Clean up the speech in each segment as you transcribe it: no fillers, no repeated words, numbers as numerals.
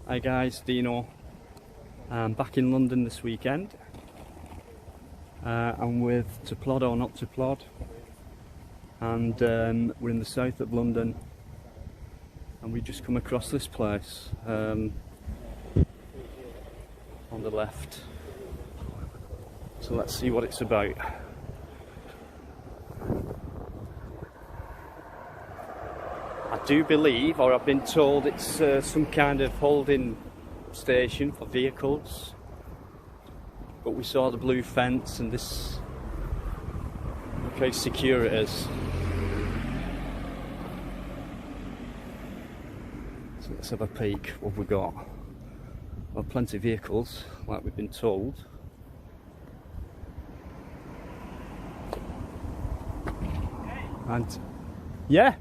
Hi guys, Dino. I'm back in London this weekend. I'm with To Plod or Not To Plod, and we're in the south of London, and we just come across this place on the left. So let's see what it's about. I do believe, or I've been told, it's some kind of holding station for vehicles. But we saw the blue fence and this. Look how secure it is. So let's have a peek. What have we got? Well, plenty of vehicles, like we've been told. And yeah.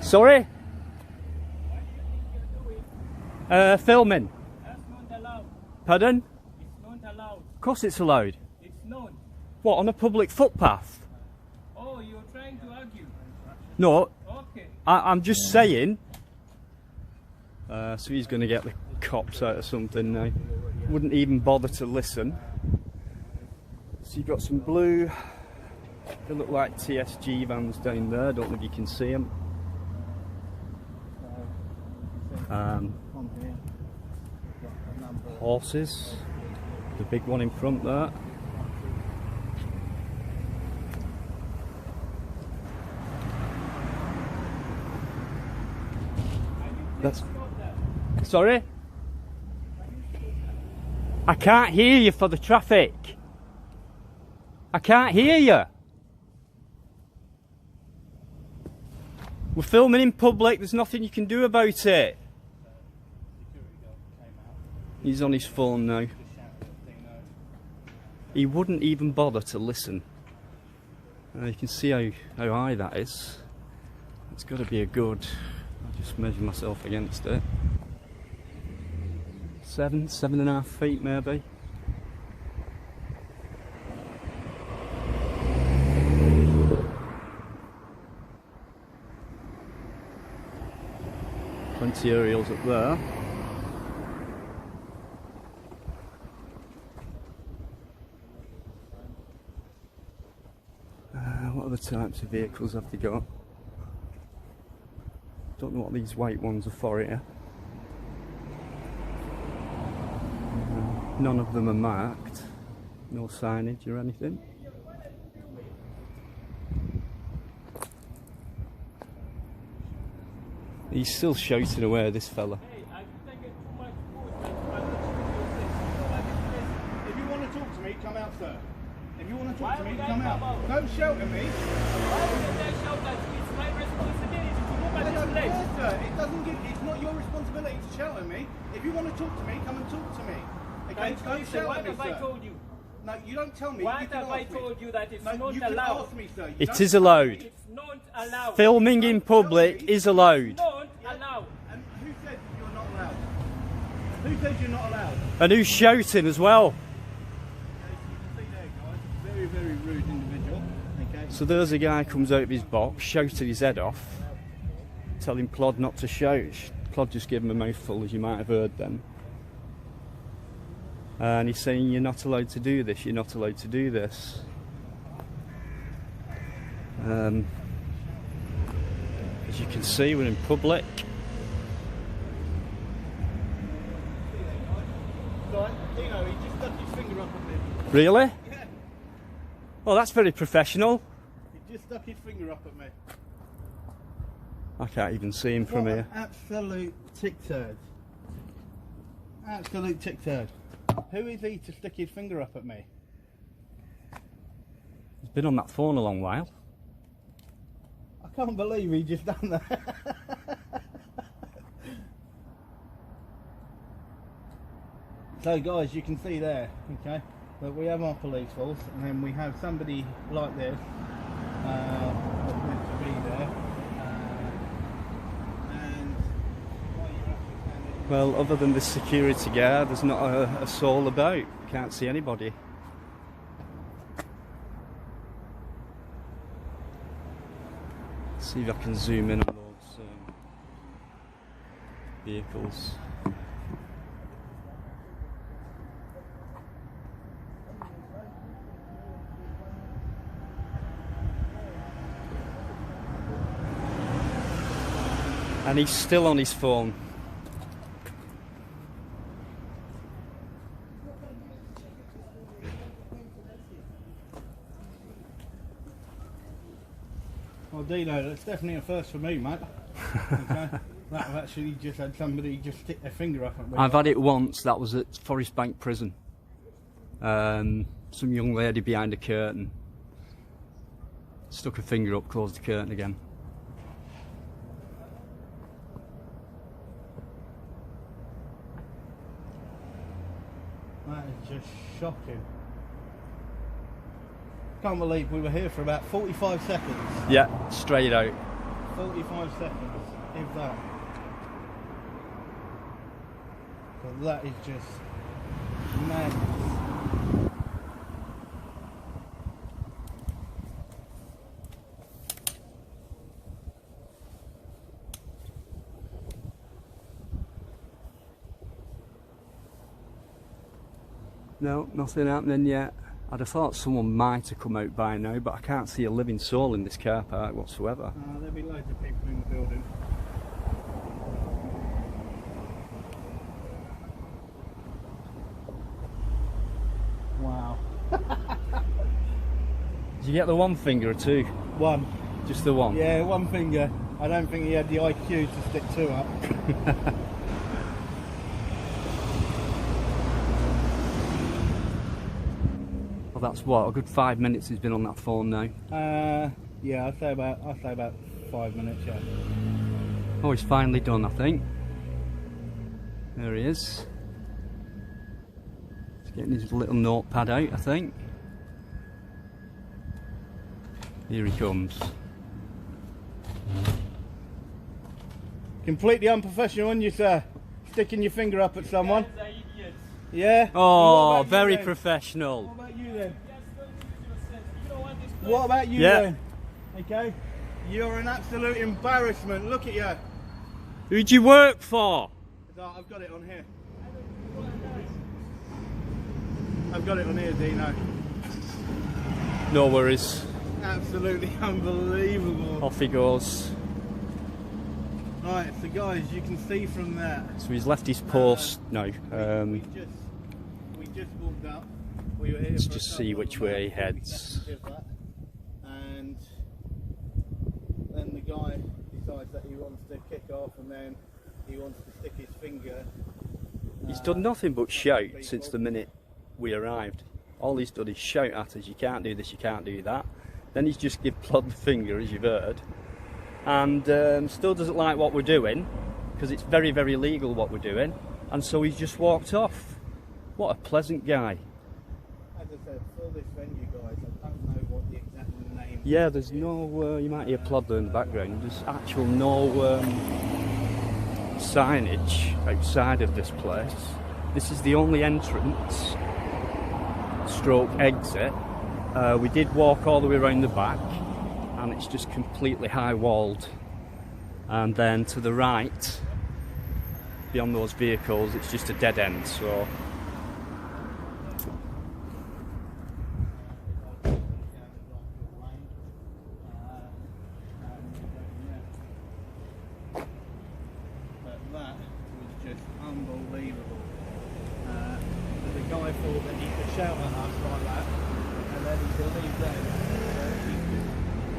Sorry? Filming. That's not allowed. Pardon? It's not allowed. Of course it's allowed. It's not. What, on a public footpath? Oh, you're trying to argue. No, Okay. I'm just saying. So he's going to get the cops out of something now. Wouldn't even bother to listen. So you've got some blue, they look like TSG vans down there. I don't know if you can see them. Horses, the big one in front there. That's sorry? I can't hear you for the traffic. I can't hear you. We're filming in public, there's nothing you can do about it. He's on his phone now. He wouldn't even bother to listen. You can see how high that is. It's got to be a good, I'll just measure myself against it. 7.5 feet maybe. Plenty of aerials up there. What other types of vehicles have they got? Don't know what these white ones are for here. None of them are marked. No signage or anything. He's still shouting away, this fella. Hey, I think it's too much food. If you want to talk to me, come out, sir. If you want to Why talk to me, would I come come out. out? Don't shout at me. Why would I shout at you? It's my responsibility to go back to place. Yes, sir. It's not your responsibility to shout at me. If you want to talk to me, come and talk to me. Okay? Don't shout What at me, have I sir. told you? No, you don't tell me. What You can have I ask me. told you that it's No, not you can allowed? ask me, sir. You It don't is tell me. allowed. It's not allowed. Filming in public is allowed. Not allowed. And who said you're not allowed? Who said you're not allowed? And who's shouting as well? See there, guys. Very, very rude individual. Okay. So there's a guy comes out of his box, shouting his head off, telling Plod not to shout. Plod just gave him a mouthful, as you might have heard then. And he's saying, you're not allowed to do this, you're not allowed to do this. As you can see, we're in public. Right, Dino, he just stuck his finger up at me. Really? Yeah. Well, that's very professional. He just stuck his finger up at me. I can't even see him from What here. an absolute tick turd. Absolute tick turd. Who is he to stick his finger up at me? He's been on that phone a long while. I can't believe he just done that. So guys, you can see there, okay, that we have our police force, and then we have somebody like this that's meant to be there. And Well, other than the security guard, there's not a soul about. Can't see anybody. See if I can zoom in on those vehicles. And he's still on his phone. Well, Dino, that's definitely a first for me, mate. Okay. That I've actually just had somebody just stick their finger up at me. I've had it once, that was at Forest Bank Prison. Some young lady behind a curtain stuck her finger up, closed the curtain again. That is just shocking. Can't believe we were here for about 45 seconds. Yeah, straight out. 45 seconds, if that. But that is just madness. No, nothing happening yet. I'd have thought someone might have come out by now, but I can't see a living soul in this car park whatsoever. There'll be loads of people in the building. Wow. Did you get the one finger or two? One. Just the one? Yeah, one finger. I don't think he had the IQ to stick two up. Well, that's what, a good 5 minutes he's been on that phone now. Yeah, I'd say about 5 minutes, yeah. Oh, he's finally done, I think. There he is. He's getting his little notepad out, I think. Here he comes. Completely unprofessional, aren't you, sir? Sticking your finger up at someone. Guys are idiots. Yeah? Oh, What about very you then? professional. What about you then? Just don't use your sense. You don't want this place. What about you Yeah. then? Okay? You're an absolute embarrassment. Look at you. Who'd you work for? I've got it on here. I've got it on here, Dino. No worries. Absolutely unbelievable. Off he goes. Right, so guys, you can see from there. So he's left his post now. We just walked up. We were here Let's for a just see couple which of way he minutes, heads. of that, and then the guy decides that he wants to kick off, and then he wants to stick his finger. He's done nothing but shout since the minute we arrived. All he's done is shout at us, you can't do this, you can't do that. Then he's just give Plod the finger, as you've heard. And still doesn't like what we're doing, because it's very, very illegal what we're doing. And so he's just walked off. What a pleasant guy. As I said, for this venue, guys, I don't know what the exact name is. Yeah, there's no, you might hear Plod there in the background, there's actual no signage outside of this place. This is the only entrance stroke exit. We did walk all the way around the back, and it's just completely high walled. And then to the right, beyond those vehicles, it's just a dead end. So But that was just unbelievable. The guy thought that he could shout at us like that, and then he believed that.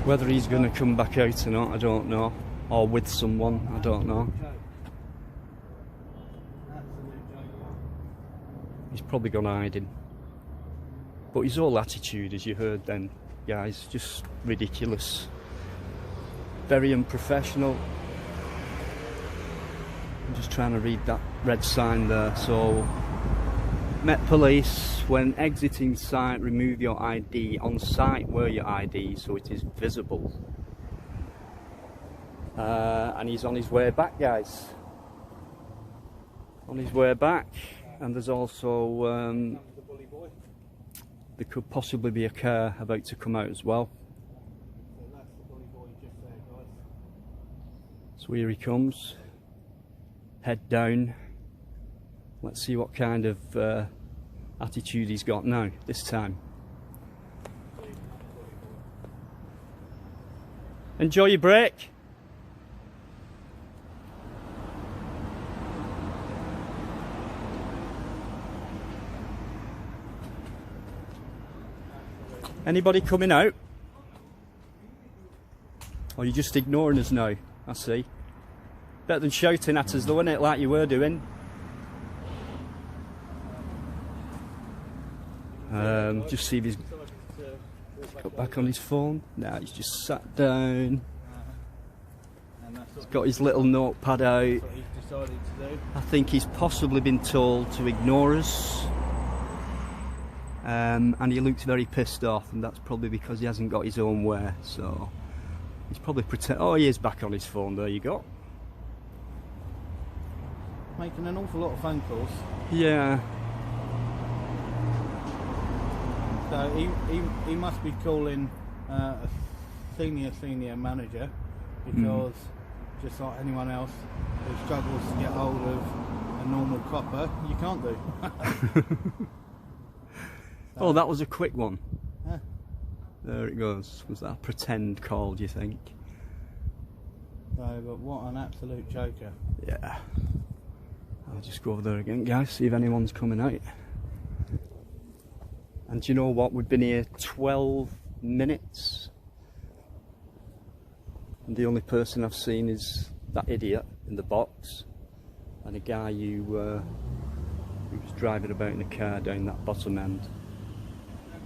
whether he's going to come back out or not, I don't know. Or with someone, I don't know. He's probably gone hiding. But his whole attitude, as you heard then, guys, just ridiculous. Very unprofessional. I'm just trying to read that red sign there. So, Met Police, when exiting site, remove your ID. On site, wear your ID so it is visible. And he's on his way back, guys. On his way back. And there's also, there could possibly be a car about to come out as well. So here he comes. head down. Let's see what kind of attitude he's got now, this time. Enjoy your break. Anybody coming out? Or are you just ignoring us now? I see. Better than shouting at us though, isn't it, like you were doing? Just see if he's got back on his phone. Nah, he's just sat down. He's got his little notepad out. That's what he's decided to do. I think he's possibly been told to ignore us. And he looks very pissed off, and that's probably because he hasn't got his own way, so he's probably oh, he is back on his phone. There you go. Making an awful lot of phone calls. Yeah. So he must be calling a senior manager, because just like anyone else who struggles to get hold of a normal copper, you can't do. Oh, that was a quick one. Yeah. There it goes. Was that a pretend call, do you think? So, but what an absolute joker. Yeah. I'll just go over there again, guys, see if anyone's coming out. And do you know what? We've been here 12 minutes. And the only person I've seen is that idiot in the box. And a guy who was driving about in a car down that bottom end.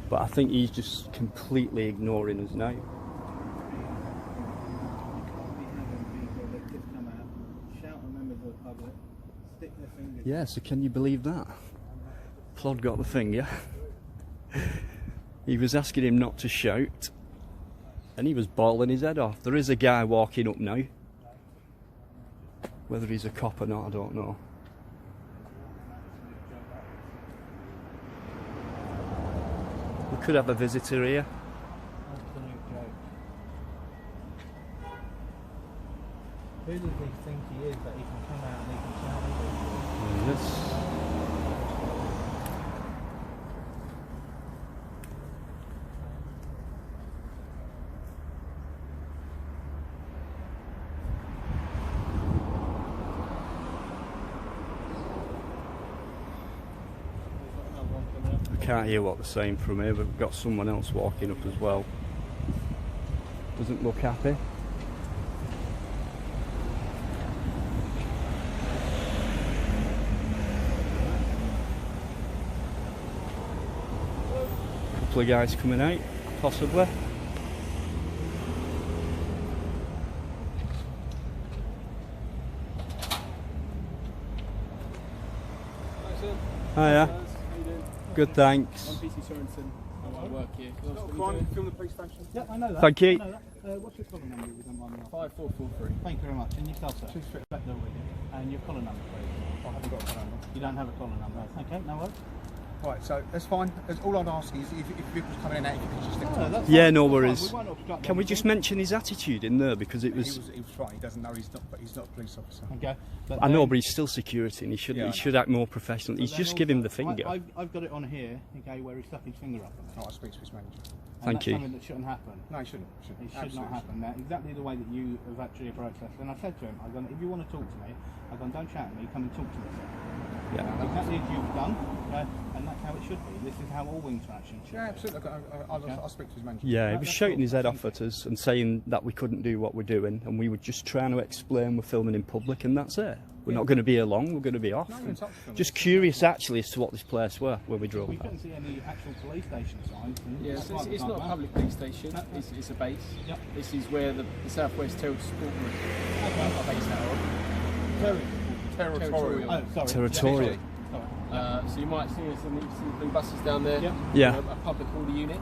But I think he's just completely ignoring us now. Yeah, so can you believe that? Plod got the finger. He was asking him not to shout, and he was bawling his head off. There is a guy walking up now. Whether he's a cop or not, I don't know. We could have a visitor here. Absolute joke. Who does he think he is that he can come out and he can shout at us? Yes. Can't hear what they're saying from here, but we've got someone else walking up as well. Doesn't look happy. Couple of guys coming out, possibly. Hiya. Good, thanks. I'm PC Sorensen. I work here. Film the police station. Yeah, I know that. Thank you. I know that. What's your collar number? If you don't mind me asking? 5443. Thank you very much. And yourself, sir? 2 straight Back there with you. And your collar number, please. I haven't got a phone number. You don't have a collar number. Okay, no worries. Right, so that's fine. All I'd ask is if people's coming in and out, if you could just stick to it. that's Yeah, fine. no That's fine. worries. We won't obstruct Can we anything. just mention his attitude in there, because it He was... was right. He doesn't know he's not a police officer. Okay. But I know, then- but he's still security, and he should Yeah, I he should act more professional. He's then just give him the also- finger. I've got it on here, okay, where he stuck his finger up on it. Oh, I'll speak to his manager. And Thank that's you. something that shouldn't happen. No, he shouldn't. It should Absolutely not happen. Now, exactly the way that you have actually approached us. And I said to him, I've gone, if you want to talk to me, I've gone, don't shout at me, come and talk to me, sir. Yeah. Exactly as you've done, okay? And that's how it should be. This is how all interactions should Yeah, be. absolutely. I'll speak to his manager. Yeah, he That- was that's shouting cool. his head Thank off at us and saying that we couldn't do what we're doing, and we were just trying to explain we're filming in public, and that's it. We're not going to be here long, we're going to be off. No, you're in touch with him. Just curious actually as to what this place were when we drove We past. couldn't see any actual police station signs. and Yeah, that's so why it's we not can't a go. public police station, No. it's a base. Yep. This is where the Southwest Territorial Sport Group are based out of. Territorial. Oh, sorry. Territorial. Sorry. So you might see some blue buses down there. Yep. Yeah. A public order unit.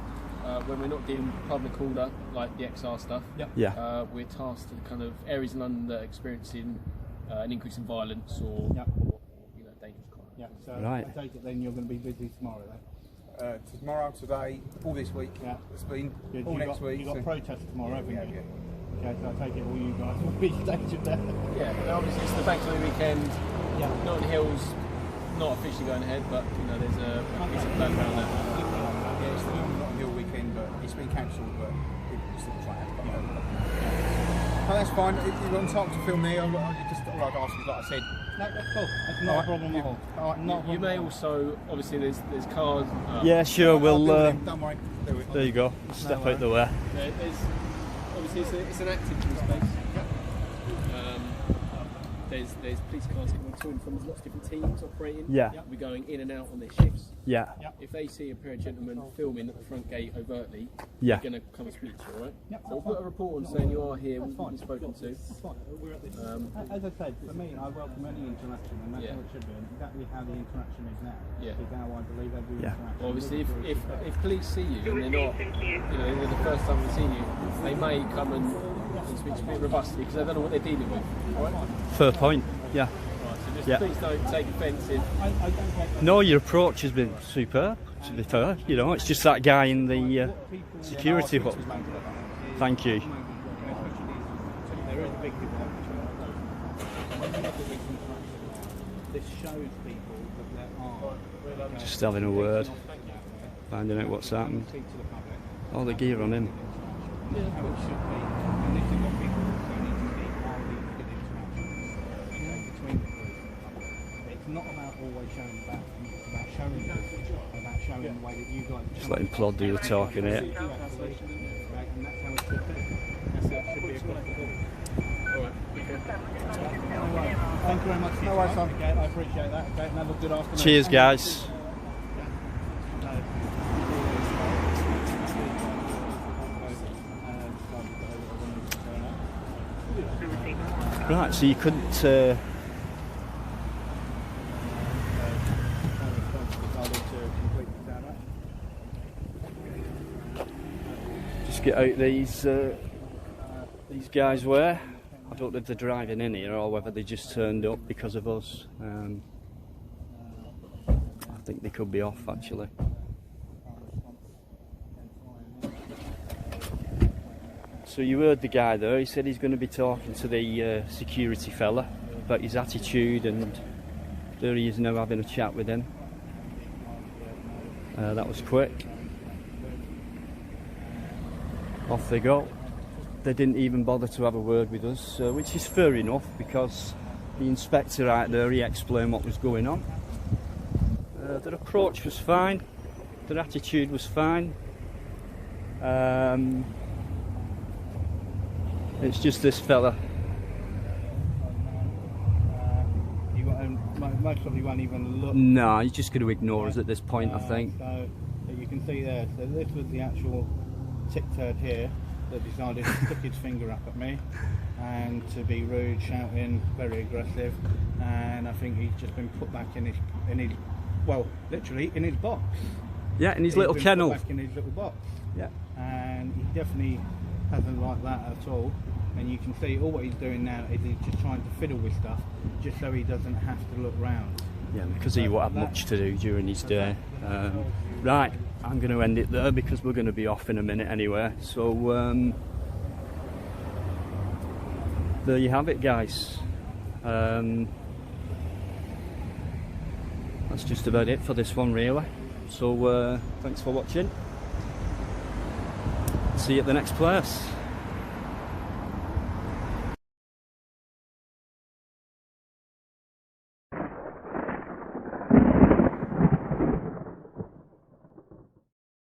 When we're not doing public order, like the XR stuff, Yep. Yeah. we're tasked to kind of areas in London that are experiencing an increase in violence or, Yep. or dangerous crime. Yeah, so Right. I take it then you're going to be busy tomorrow then? Tomorrow, today, all this week. Yeah. It's been Good. all You next got, week. You got so- protests tomorrow, haven't yeah, you? yeah. Okay, so I take it all you guys will be stationed there. Yeah, and obviously it's the bank holiday weekend. Yeah. Notting Hill's not officially going ahead, but you know there's a piece of plan around that. Yeah, it's the Notting Hill weekend, but it's been cancelled, but people still try to have it. No, that's fine. If you've got time to film me, all I'd ask is, like I said, No, that's cool. That's not a problem at all. You may also, obviously there's cars. Yeah, sure. We'll. don't worry. There you go. Step out the way. There's obviously it's an active police space. There's police cars coming to and from. There's lots of different teams operating. Yeah. We're going in and out on their shifts. Yeah. If they see a pair of gentlemen filming at the front gate overtly, Yeah. they're going to come and speak to you, all right? So we'll put a report on saying you are here, we've been spoken to. As I said, for me, I welcome any interaction, and that's how it should be, and exactly how the interaction is now. Yeah. Is how I believe every interaction. Well, obviously, if police see you and they're not, you know, they're the first time they've seen you, they may come and speak to you a bit robustly because they don't know what they're dealing with. All right? Fair point. Yeah. Right, so just please don't take offence if. No, your approach has been superb. To be fair, you know, it's just that guy in the security hut. Thank you. There is a big divide between this shows people that there are Just having a word, finding out what's happened. All the gear on him. how it should be, and this is what people also need to see, are these good interactions between the police. It's not about always showing the bad things, it's about showing the way that you guys Just let him plod do the talking here. and that's how it should be. That's how it should be across the board. Thank you very much for your time. Okay, I appreciate that. Okay, and have a good afternoon. Cheers, guys. Right, so you couldn't. Just get out these guys were. I don't know if they're driving in here or whether they just turned up because of us. I think they could be off actually. So you heard the guy there, he said he's going to be talking to the security fella about his attitude, and there he is now having a chat with him. That was quick. Off they go. They didn't even bother to have a word with us, which is fair enough because the inspector out there, he explained what was going on. Their approach was fine, their attitude was fine. It's just this fella. Most probably won't even look. No, he's just going to ignore us at this point, I think. So you can see there, so this was the actual tick turd here that decided to stick his finger up at me and to be rude, shouting, very aggressive, and I think he's just been put back in his well, literally in his box. Yeah, in his He's little been kennel. Put back in his little box. Yeah. And he definitely hasn't liked that at all. And you can see all what he's doing now is he's just trying to fiddle with stuff just so he doesn't have to look round. Yeah, because he won't have much to do during his day. Right, I'm going to end it there because we're going to be off in a minute anyway. So there you have it, guys. That's just about it for this one, really. So thanks for watching. See you at the next place.